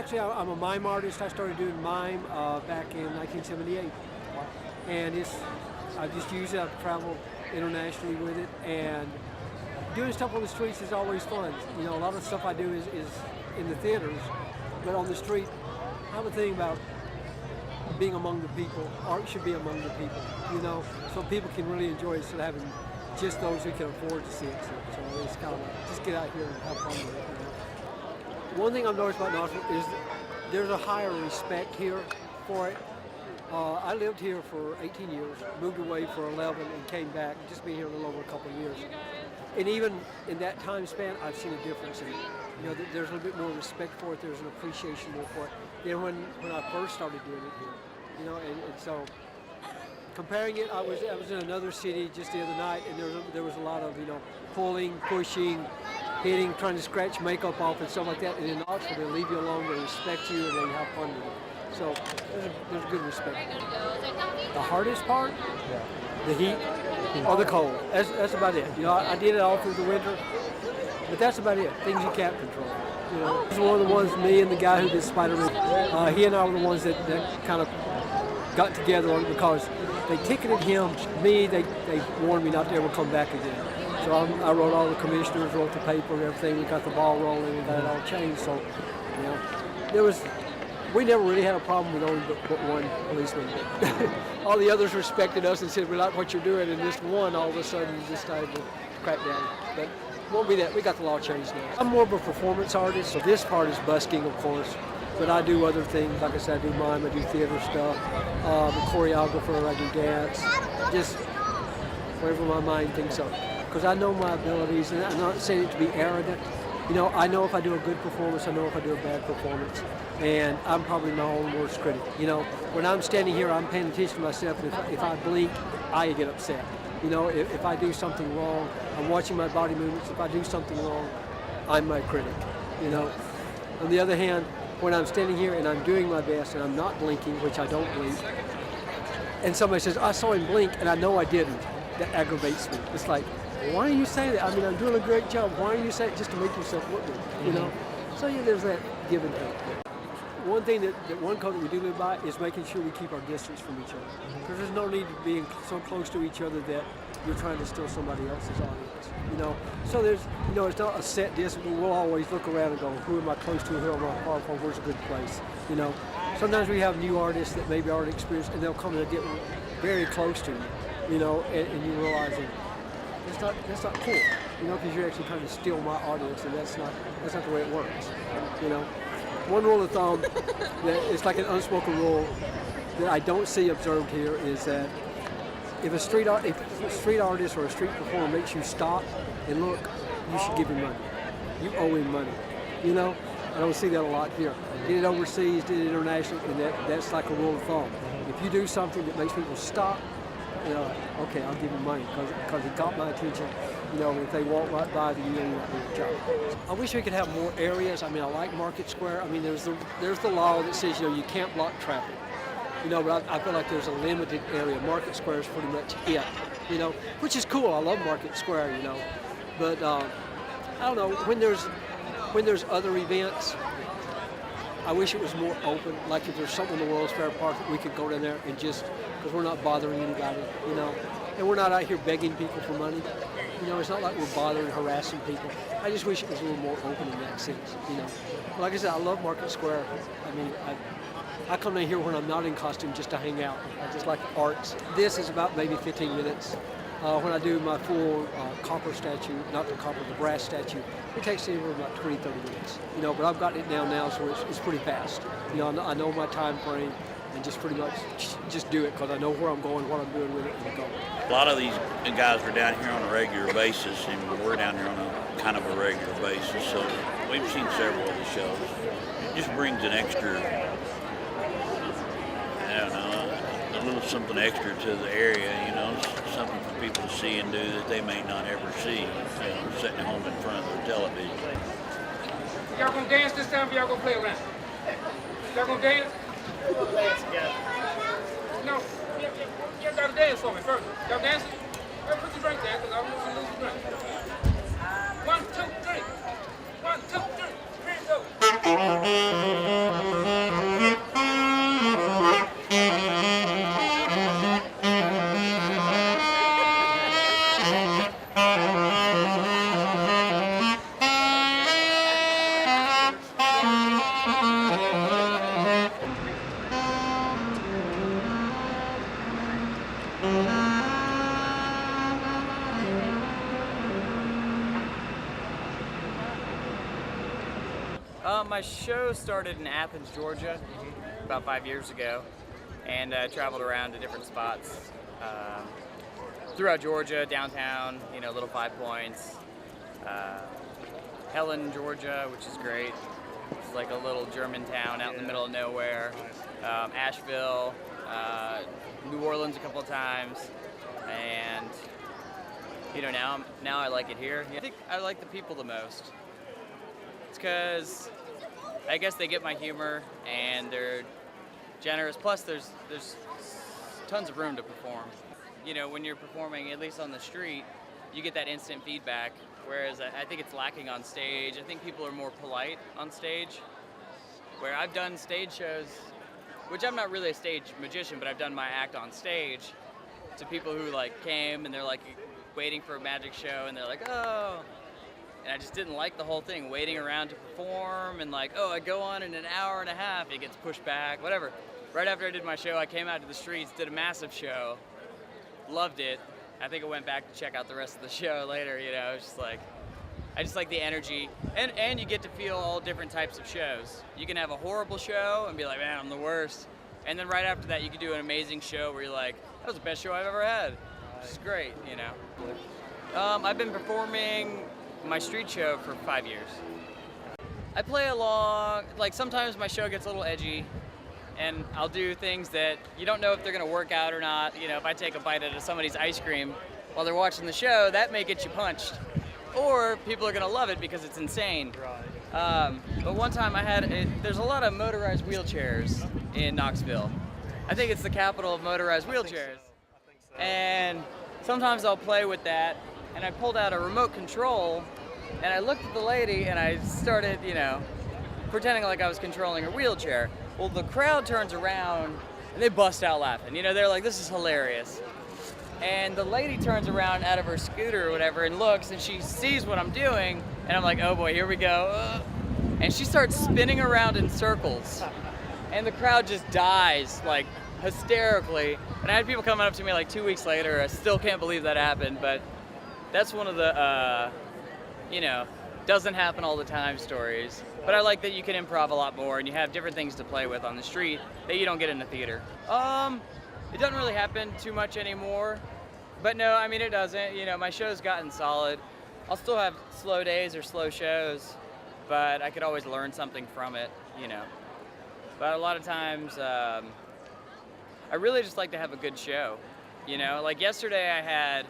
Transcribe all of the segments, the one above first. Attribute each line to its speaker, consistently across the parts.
Speaker 1: actually, I'm a mime artist. I started doing mime back in 1978. And I just use it. I've traveled internationally with it. And doing stuff on the streets is always fun. You know, a lot of stuff I do is in the theaters, but on the street, I have a thing about being among the people. Art should be among the people, you know, so people can really enjoy it instead of having just those who can afford to see it. So it's kind of like, just get out here and have fun with it. You know? One thing I've noticed about Knoxville is there's a higher respect here for it. I lived here for 18 years, moved away for 11 and came back, just been here a little over a couple of years. And even in that time span, I've seen a difference in it. You know, there's a little bit more respect for it, there's an appreciation more for it than when I first started doing it here. You know, and so comparing it, I was in another city just the other night, and there was a lot of, you know, pulling, pushing, hitting, trying to scratch makeup off and stuff like that. And in Knoxville, they leave you alone, they respect you, and they have fun with it. So there's good respect. The hardest part, the heat or the cold. That's about it. You know, I did it all through the winter, but that's about it. Things you can't control. You know, this is one of the ones, me and the guy who did Spider-Man. He and I were the ones that kind of got together on it because they ticketed him. Me, they warned me not to ever come back again. So I wrote all the commissioners, wrote the paper and everything. We got the ball rolling and got it all changed. So, you know, we never really had a problem with only but one policeman. All the others respected us and said, we like what you're doing, and this one all of a sudden just started to crack down. But it won't be that. We got the law changed now. I'm more of a performance artist, so this part is busking, of course. But I do other things. Like I said, I do mime, I do theater stuff. I'm a choreographer, I do dance. Just wherever my mind thinks of. Because I know my abilities, and I'm not saying it to be arrogant. You know, I know if I do a good performance, I know if I do a bad performance. And I'm probably my own worst critic. You know, when I'm standing here, I'm paying attention to myself, and if I blink, I get upset. You know, if I do something wrong, I'm watching my body movements. If I do something wrong, I'm my critic, you know. On the other hand, when I'm standing here and I'm doing my best and I'm not blinking, which I don't blink, and somebody says, I saw him blink and I know I didn't, that aggravates me. It's like, why are you saying that? I mean, I'm doing a great job. Why are you saying it just to make yourself look good, you know? So yeah, there's that give and take. One thing that one code that we do live by is making sure we keep our distance from each other. Because there's no need to being so close to each other that you're trying to steal somebody else's audience, you know? So there's, you know, it's not a set distance, but we'll always look around and go, who am I close to, who am I far from, where's a good place, you know? Sometimes we have new artists that maybe already experienced, and they'll come and get very close to you, you know, and you realize that that's not cool, you know, because you're actually trying to steal my audience, and that's not the way it works, you know? One rule of thumb that it's like an unspoken rule that I don't see observed here is that if a street artist or a street performer makes you stop and look, you should give him money. You owe him money. You know, I don't see that a lot here. Did it overseas, did it internationally, and that's like a rule of thumb. If you do something that makes people stop, you know, okay, I'll give him money because it got my attention. You know, if they walk right by, then you know you're doing a job. I wish we could have more areas. I mean, I like Market Square. I mean, there's the law that says, you know, you can't block traffic. You know, but I feel like there's a limited area. Market Square is pretty much it, you know, which is cool. I love Market Square, you know. But I don't know, when there's other events, I wish it was more open. Like if there's something in the World's Fair Park, we could go down there and just, because we're not bothering anybody, you know. And we're not out here begging people for money. You know, it's not like we're bothering, harassing people. I just wish it was a little more open in that sense, you know. Like I said, I love Market Square. I mean, I come in here when I'm not in costume just to hang out. I just like arts. This is about maybe 15 minutes. When I do my full copper statue, not the copper, the brass statue, it takes anywhere about 20, 30 minutes. You know, but I've gotten it down now, so it's pretty fast. You know, I know my time frame, and just pretty much just do it because I know where I'm going, what I'm doing with it, and go.
Speaker 2: A lot of these guys are down here on a regular basis, and we're down here on a kind of a regular basis, so we've seen several of the shows. It just brings an extra, I don't know, a little something extra to the area, you know, something for people to see and do that they may not ever see, you know, sitting home in front of their television.
Speaker 3: Y'all gonna dance this time or y'all gonna play around? Y'all gonna dance? No, you gotta dance for me first. Y'all dancing? Hey, put your drink down, because I want you to lose your drink. 1, 2, 3. 1, 2, 3. Here you go.
Speaker 4: My show started in Athens, Georgia, about 5 years ago, and traveled around to different spots throughout Georgia, downtown, you know, Little Five Points, Helen, Georgia, which is great. It's like a little German town out in the middle of nowhere. Asheville, New Orleans a couple of times, and you know, now I like it here. I think I like the people the most. It's because I guess they get my humor and they're generous. Plus, there's tons of room to perform. You know, when you're performing, at least on the street, you get that instant feedback. Whereas I think it's lacking on stage. I think people are more polite on stage. Where I've done stage shows, which I'm not really a stage magician, but I've done my act on stage to people who like came and they're like waiting for a magic show and they're like, oh. And I just didn't like the whole thing, waiting around to perform and like, oh, I go on in an hour and a half, it gets pushed back, whatever. Right after I did my show, I came out to the streets, did a massive show, loved it. I think I went back to check out the rest of the show later, you know, it's just like, I just like the energy. And you get to feel all different types of shows. You can have a horrible show and be like, man, I'm the worst. And then right after that, you can do an amazing show where you're like, that was the best show I've ever had. Which is great, you know. I've been performing my street show for 5 years. I play along, like sometimes my show gets a little edgy and I'll do things that you don't know if they're gonna work out or not. You know, if I take a bite out of somebody's ice cream while they're watching the show, that may get you punched. Or people are gonna love it because it's insane. But one time there's a lot of motorized wheelchairs in Knoxville. I think it's the capital of motorized wheelchairs. And sometimes I'll play with that. And I pulled out a remote control and I looked at the lady and I started, you know, pretending like I was controlling her wheelchair. Well, the crowd turns around and they bust out laughing. You know, they're like, this is hilarious. And the lady turns around out of her scooter or whatever and looks and she sees what I'm doing and I'm like, oh boy, here we go. And she starts spinning around in circles and the crowd just dies like hysterically. And I had people coming up to me like 2 weeks later. I still can't believe that happened, but that's one of the, you know, doesn't happen all the time stories. But I like that you can improv a lot more and you have different things to play with on the street that you don't get in the theater. It doesn't really happen too much anymore. But no, I mean, it doesn't. You know, my show's gotten solid. I'll still have slow days or slow shows, but I could always learn something from it, you know. But a lot of times, I really just like to have a good show. You know, like yesterday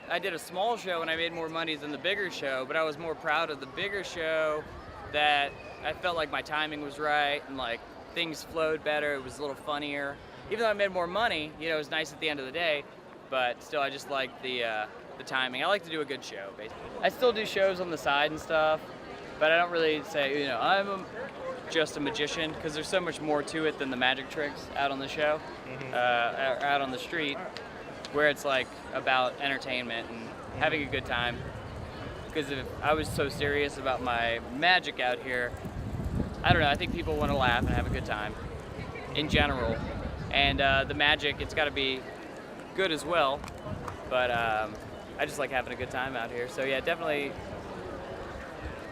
Speaker 4: I did a small show and I made more money than the bigger show, but I was more proud of the bigger show that I felt like my timing was right and like things flowed better, it was a little funnier. Even though I made more money, you know, it was nice at the end of the day, but still I just like the timing. I like to do a good show, basically. I still do shows on the side and stuff, but I don't really say, you know, I'm just a magician, because there's so much more to it than the magic tricks out on the show, out on the street, where it's like about entertainment and having a good time. Because if I was so serious about my magic out here, I don't know, I think people want to laugh and have a good time in general. And the magic, it's got to be good as well, but I just like having a good time out here. So yeah, definitely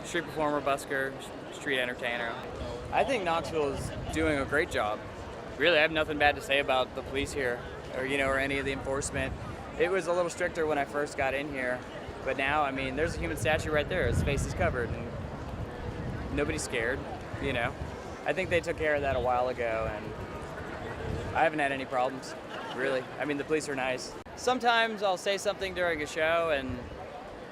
Speaker 4: street performer, busker, street entertainer. I think Knoxville is doing a great job. Really, I have nothing bad to say about the police here, or you know, or any of the enforcement. It was a little stricter when I first got in here, but now, I mean, there's a human statue right there. His face is covered, and nobody's scared. You know, I think they took care of that a while ago, and I haven't had any problems, really. I mean, the police are nice. Sometimes I'll say something during a show, and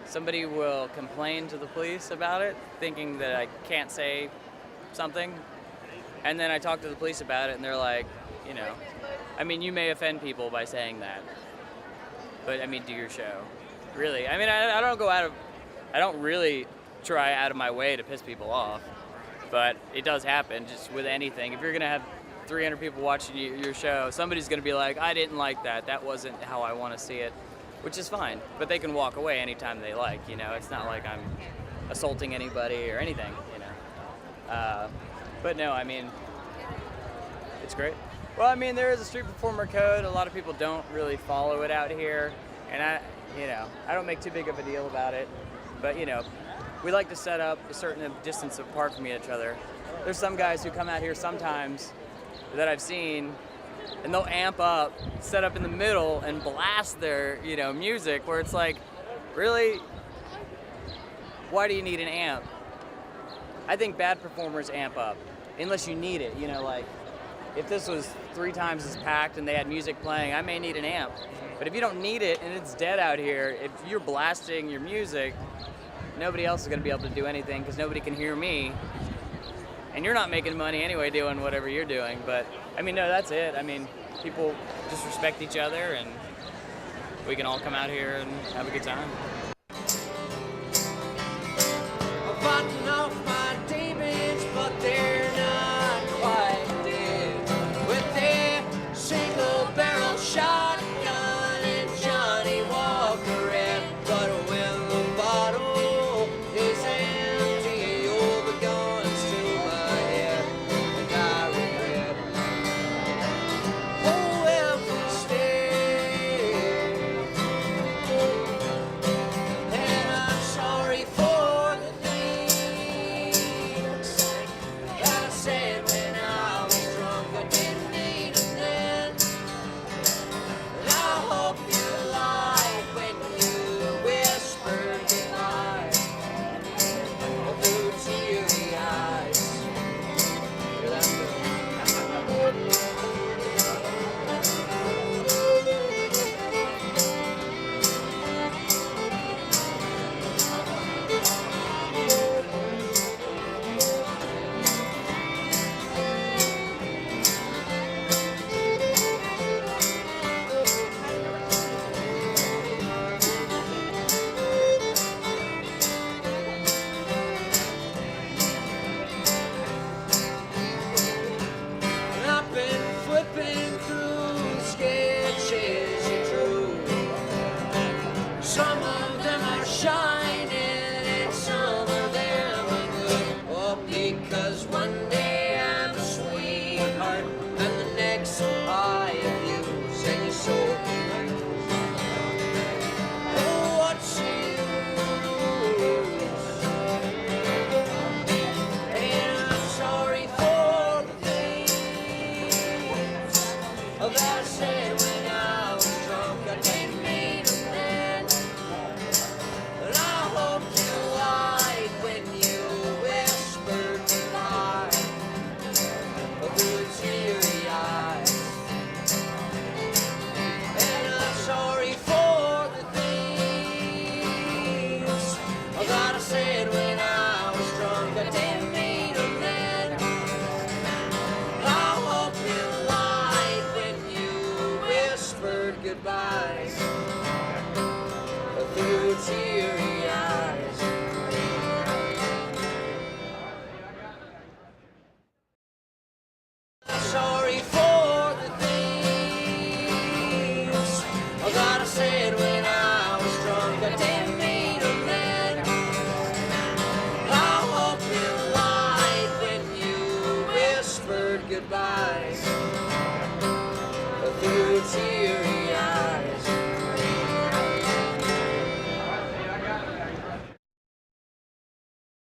Speaker 4: somebody will complain to the police about it, thinking that I can't say something. And then I talk to the police about it, and they're like, you know, I mean, you may offend people by saying that, but I mean, do your show. Really, I mean, I don't really try out of my way to piss people off. but it does happen just with anything. If you're going to have 300 people watching your show, somebody's going to be like, I didn't like that. That wasn't how I want to see it, which is fine. But they can walk away anytime they like, you know. It's not like I'm assaulting anybody or anything, you know. But no, I mean, it's great. Well, I mean, there is a street performer code. A lot of people don't really follow it out here. And I don't make too big of a deal about it. But, you know, we like to set up a certain distance apart from each other. There's some guys who come out here sometimes that I've seen, and they'll amp up, set up in the middle, and blast their, you know, music, where it's like, really? Why do you need an amp? I think bad performers amp up, unless you need it, you know, like, if this was 3 times as packed and they had music playing, I may need an amp. But if you don't need it and it's dead out here, if you're blasting your music, nobody else is going to be able to do anything because nobody can hear me. And you're not making money anyway doing whatever you're doing. But, I mean, no, that's it. I mean, people just respect each other, and we can all come out here and have a good time.
Speaker 5: I'm fighting off my demons, but they're not quite dead. With their single-barrel shotgun and Johnny Walker red. But when the bottle is empty, all the guns to my head, and I regret whoever stayed. And I'm sorry for the things that I said when I was drunk. I didn't mean it then. And I hope you lied when you whispered goodbye through teary eyes. Hear that? And I've been flipping through sketches you drew. Some